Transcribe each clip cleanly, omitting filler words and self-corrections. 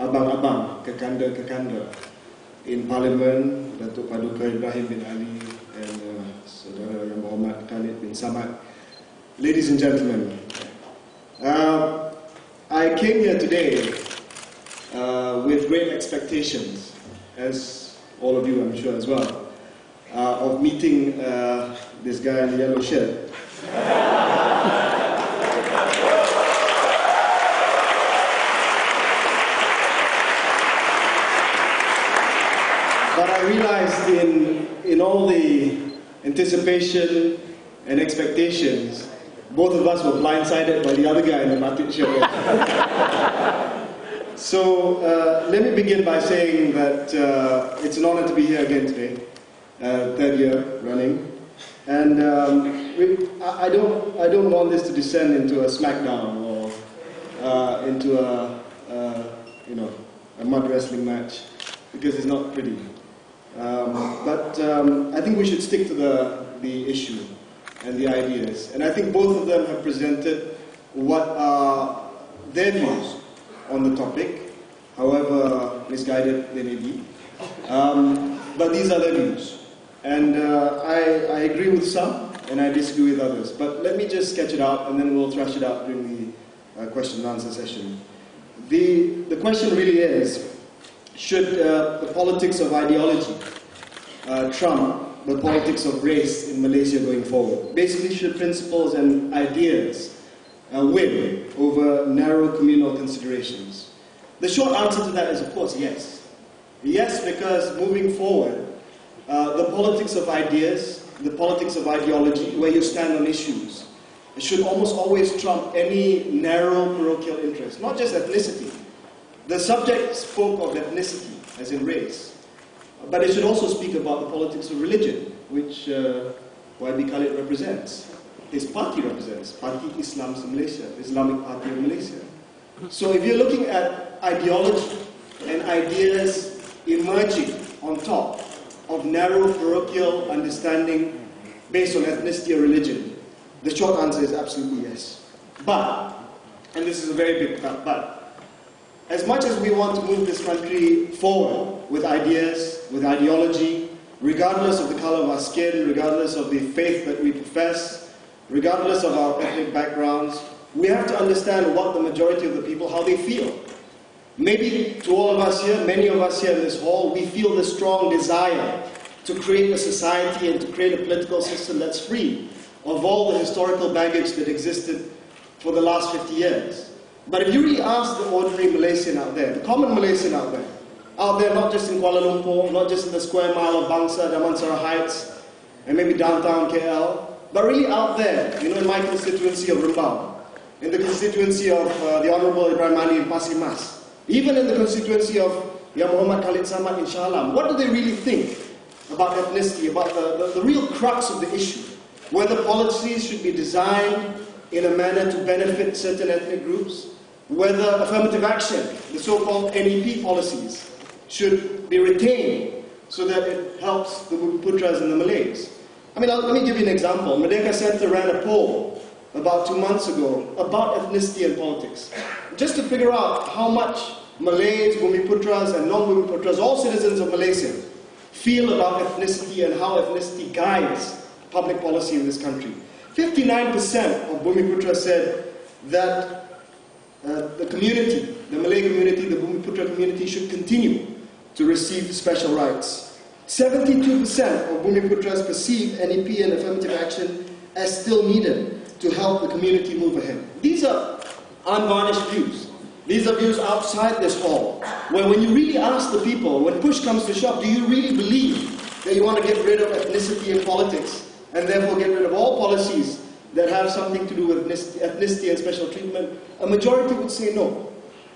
abang-abang, kekanda-kekanda in Parliament, Datuk Paduka Ibrahim Ali and Saudara Yang Berhormat Khalid bin Samad. Ladies and gentlemen, I came here today with great expectations, as all of you I'm sure as well, of meeting this guy in the yellow shirt. But I realized in all the anticipation and expectations, both of us were blindsided by the other guy in the batik shirt. So let me begin by saying that it's an honor to be here again today, third year running, and I don't want this to descend into a smackdown or into a mud wrestling match, because it's not pretty. But I think we should stick to the issue and the ideas. And I think both of them have presented what are their views on the topic, however misguided they may be. But these are their views. And I agree with some, and I disagree with others. But let me just sketch it out, and then we'll thrash it out during the question and answer session. The question really is, should the politics of ideology trump the politics of race in Malaysia going forward? Basically, should principles and ideas win over narrow communal considerations? The short answer to that is, of course, yes. Yes, because moving forward, the politics of ideas, the politics of ideology, where you stand on issues, should almost always trump any narrow parochial interest, not just ethnicity. The subject spoke of ethnicity, as in race, but it should also speak about the politics of religion, which YB Khalid represents. His party represents, Parti Islam Malaysia, Islamic Party of Malaysia. So if you're looking at ideology and ideas emerging on top of narrow parochial understanding based on ethnicity or religion, the short answer is absolutely yes. But, and this is a very big but, as much as we want to move this country forward with ideas, with ideology, regardless of the color of our skin, regardless of the faith that we profess, regardless of our ethnic backgrounds, we have to understand what the majority of the people, how they feel. Maybe to all of us here, many of us here in this hall, we feel the strong desire to create a society and to create a political system that's free of all the historical baggage that existed for the last 50 years. But if you really ask the ordinary Malaysian out there, the common Malaysian out there not just in Kuala Lumpur, not just in the square mile of Bangsa, Damansara Heights, and maybe downtown KL, but really out there, in my constituency of Rembau, in the constituency of the Honourable Ibrahim Ali in Pasir Mas, even in the constituency of Yang Berhormat Khalid Samad in Shah Alam, what do they really think about ethnicity, about the real crux of the issue? Whether policies should be designed in a manner to benefit certain ethnic groups, whether affirmative action, the so-called NEP policies, should be retained so that it helps the Putras and the Malays. Let me give you an example. Merdeka Center ran a poll about 2 months ago about ethnicity and politics, just to figure out how much Malays, Bumiputras and non-Bumiputras, all citizens of Malaysia, feel about ethnicity and how ethnicity guides public policy in this country. 59% of Bumiputras said that the community, the Malay community, the Bumiputra community should continue to receive special rights. 72% of Bumiputras perceive NEP and affirmative action as still needed to help the community move ahead. These are unvarnished views. These are views outside this hall, where when you really ask the people, when push comes to shove, do you really believe that you want to get rid of ethnicity in politics and therefore get rid of all policies that have something to do with ethnicity and special treatment? A majority would say no.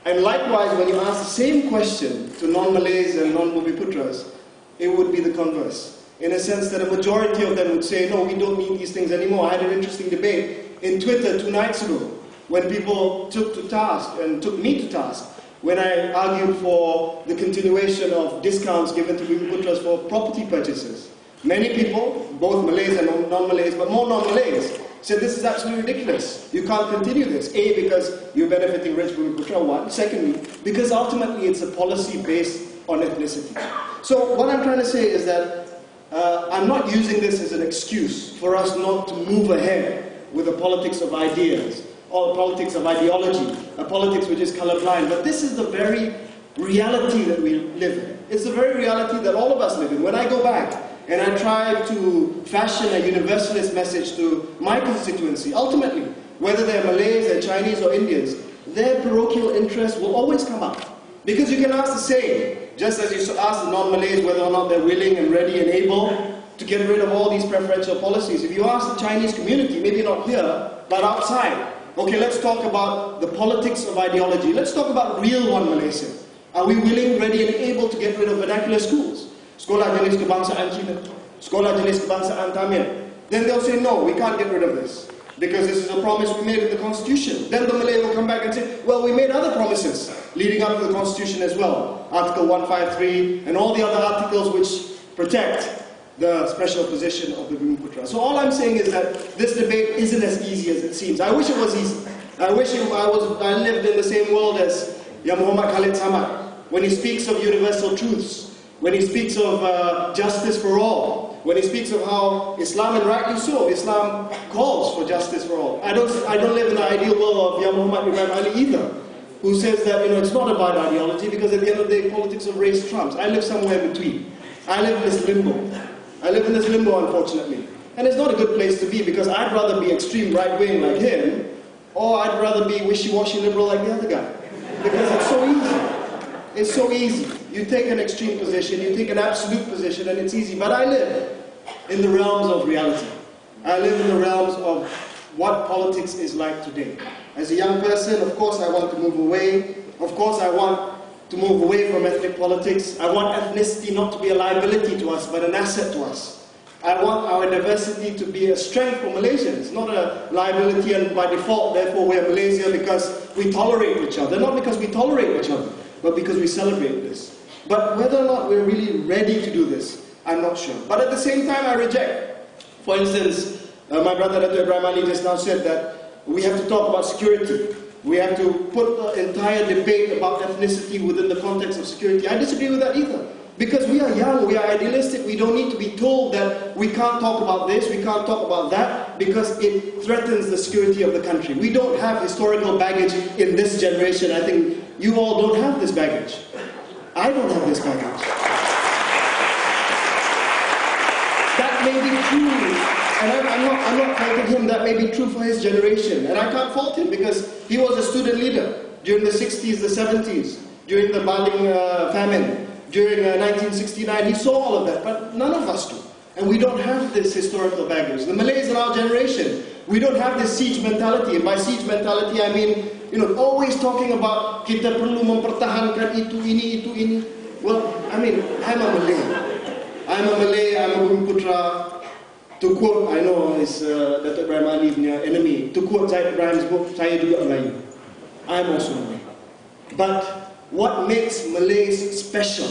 And likewise, when you ask the same question to non-Malays and non-Bumiputras, it would be the converse. In a sense that a majority of them would say, no, we don't need these things anymore. I had an interesting debate in Twitter 2 nights ago, when people took me to task, when I argued for the continuation of discounts given to Bumiputras for property purchases. Many people, both Malays and non-Malays, but more non-Malays, said this is absolutely ridiculous. You can't continue this. A, because you're benefiting rich Bumiputra, one. Secondly, because ultimately it's a policy based on ethnicity. So what I'm trying to say is that I'm not using this as an excuse for us not to move ahead with the politics of ideas, or politics of ideology, a politics which is colorblind. But this is the very reality that we live in. It's the very reality that all of us live in. When I go back and I try to fashion a universalist message to my constituency, ultimately, whether they're Malays, they're Chinese or Indians, their parochial interests will always come up. Because you can ask the same, just as you ask the non-Malays whether or not they're willing and ready and able to get rid of all these preferential policies. If you ask the Chinese community, maybe not here, but outside, okay, let's talk about the politics of ideology. Let's talk about real one Malaysia. Are we willing, ready and able to get rid of vernacular schools? Sekolah jenis kebangsaan Cina, sekolah jenis kebangsaan Tamil. Then they'll say, no, we can't get rid of this, because this is a promise we made in the Constitution. Then the Malay will come back and say, well, we made other promises leading up to the Constitution as well. Article 153 and all the other articles which protect the special position of the Bumiputra. So all I'm saying is that this debate isn't as easy as it seems. I wish it was easy. I wish I lived in the same world as Muhammad Khalid Samad, when he speaks of universal truths, when he speaks of justice for all, when he speaks of how Islam, and rightly so, Islam calls for justice for all. I don't live in the ideal world of Muhammad Ibrahim Ali either, who says that it's not about ideology, because at the end of the day, politics of race trumps. I live somewhere in between. I live in this limbo. I live in this limbo, unfortunately. And it's not a good place to be, because I'd rather be extreme right-wing like him, or I'd rather be wishy-washy liberal like the other guy. Because it's so easy. It's so easy. You take an extreme position, you take an absolute position, and it's easy. But I live in the realms of reality. I live in the realms of what politics is like today. As a young person, of course I want to move away. Of course I want to move away from ethnic politics. I want ethnicity not to be a liability to us, but an asset to us. I want our diversity to be a strength for Malaysians, not a liability, and by default, therefore, we're Malaysia because we tolerate each other. Not because we tolerate each other, but because we celebrate this. But whether or not we're really ready to do this, I'm not sure. But at the same time, I reject. For instance, my brother Ibrahim Ali just now said that we have to talk about security. We have to put the entire debate about ethnicity within the context of security. I disagree with that either. Because we are young, we are idealistic, we don't need to be told that we can't talk about this, we can't talk about that, because it threatens the security of the country. We don't have historical baggage in this generation. I think you all don't have this baggage. I don't have this baggage. That may be true, and I'm not faulting him, that may be true for his generation. And I can't fault him because he was a student leader during the 60s, the 70s, during the Baling famine. During 1969, he saw all of that, but none of us do. And we don't have this historical baggage. The Malays in our generation, we don't have this siege mentality. And by siege mentality, I mean, always talking about kita perlu mempertahankan itu ini. Well, I mean, I'm a Malay. I'm a Bumiputra. To quote, I know it's Datuk Ibrahim Ali punya enemy. To quote Zaid Ibrahim's book, saya juga Melayu. I'm also Malay. But what makes Malays special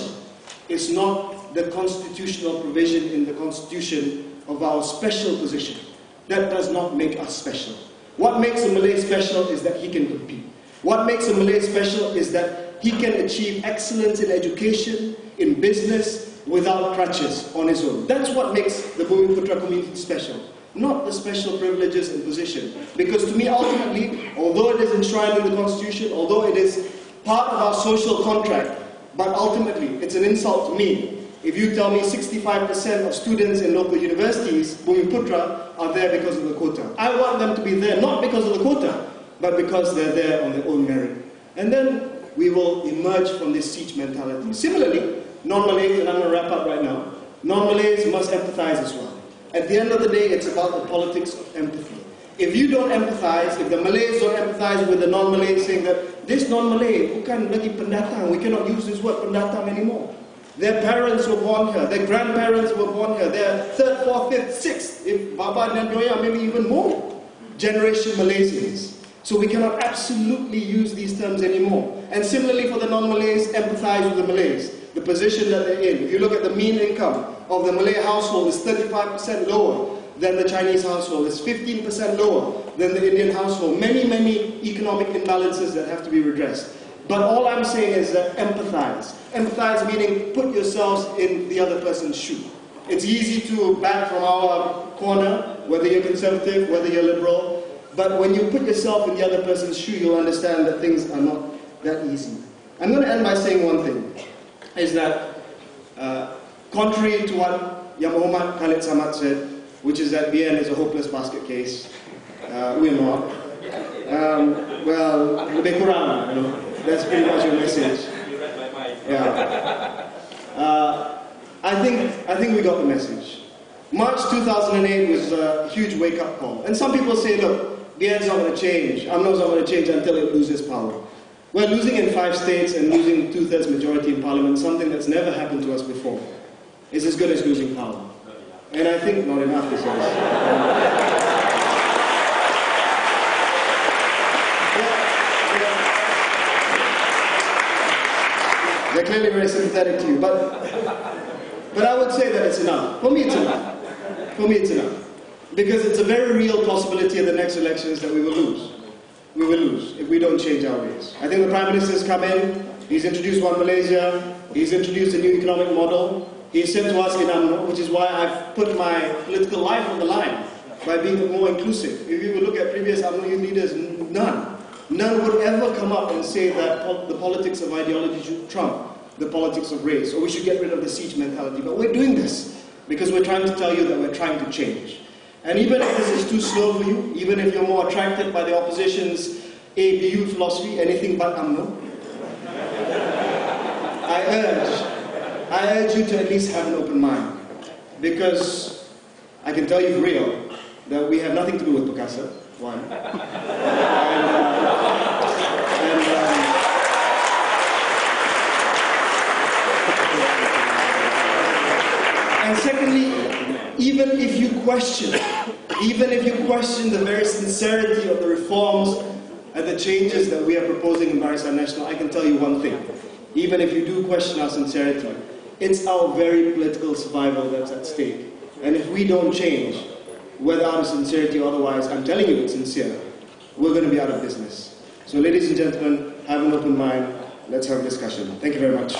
is not the constitutional provision in the constitution of our special position. That does not make us special. What makes a Malay special is that he can compete. What makes a Malay special is that he can achieve excellence in education, in business, without crutches on his own. That's what makes the Bumiputra community special. Not the special privileges and position. Because to me, ultimately, although it is enshrined in the constitution, although it is part of our social contract, but ultimately, it's an insult to me if you tell me 65% of students in local universities, Bumiputra, are there because of the quota. I want them to be there, not because of the quota, but because they're there on their own merit. And then we will emerge from this siege mentality. Similarly, non-Malays, and I'm going to wrap up right now, non-Malays must empathize as well. At the end of the day, it's about the politics of empathy. If you don't empathize, if the Malays don't empathize with the non-Malays saying that this non-Malay bukan lagi pendatang, we cannot use this word pendatang anymore. Their parents were born here, their grandparents were born here, their third, fourth, fifth, sixth, if Baba and Joya, maybe even more, generation Malaysians. So we cannot absolutely use these terms anymore. And similarly for the non-Malays, empathize with the Malays. the position that they're in. If you look at the mean income of the Malay household, is 35% lower than the Chinese household. It's 15% lower than the Indian household. Many, many economic imbalances that have to be redressed. But all I'm saying is that empathize. Empathize meaning put yourselves in the other person's shoe. It's easy to back from our corner, whether you're conservative, whether you're liberal, but when you put yourself in the other person's shoe, you'll understand that things are not that easy. I'm going to end by saying one thing, is that contrary to what Yang Muhammad Khalid Samad said, which is that BN is a hopeless basket case, we're not. Well, lebih kurang, you know, that's pretty much your message. You read my mind. Yeah. I think we got the message. March 2008 was a huge wake-up call. And some people say, look, BN's not going to change, UMNO's not going to change until it loses power. Well, losing in 5 states and losing 2/3 majority in parliament, something that's never happened to us before, is as good as losing power. And I think not enough, he says. They're clearly very sympathetic to you, but I would say that it's enough. For me, it's enough. For me, it's enough. Because it's a very real possibility in the next elections that we will lose. We will lose if we don't change our ways. I think the Prime Minister's come in, he's introduced One Malaysia, he's introduced a new economic model, he said to us in UMNO, which is why I've put my political life on the line, by being more inclusive. If you would look at previous UMNO youth leaders, none would ever come up and say that the politics of ideology should trump the politics of race, or we should get rid of the siege mentality. But we're doing this because we're trying to tell you that we're trying to change. And even if this is too slow for you, even if you're more attracted by the opposition's ABU philosophy, anything but UMNO, I urge you to at least have an open mind. Because I can tell you for real that we have nothing to do with Perkasa, one. And secondly, even if you question the very sincerity of the reforms and the changes that we are proposing in Barisan Nasional, I can tell you one thing. Even if you do question our sincerity, it's our very political survival that's at stake. And if we don't change, whether out of sincerity or otherwise, I'm telling you it's sincere, we're going to be out of business. So ladies and gentlemen, have an open mind. Let's have a discussion. Thank you very much.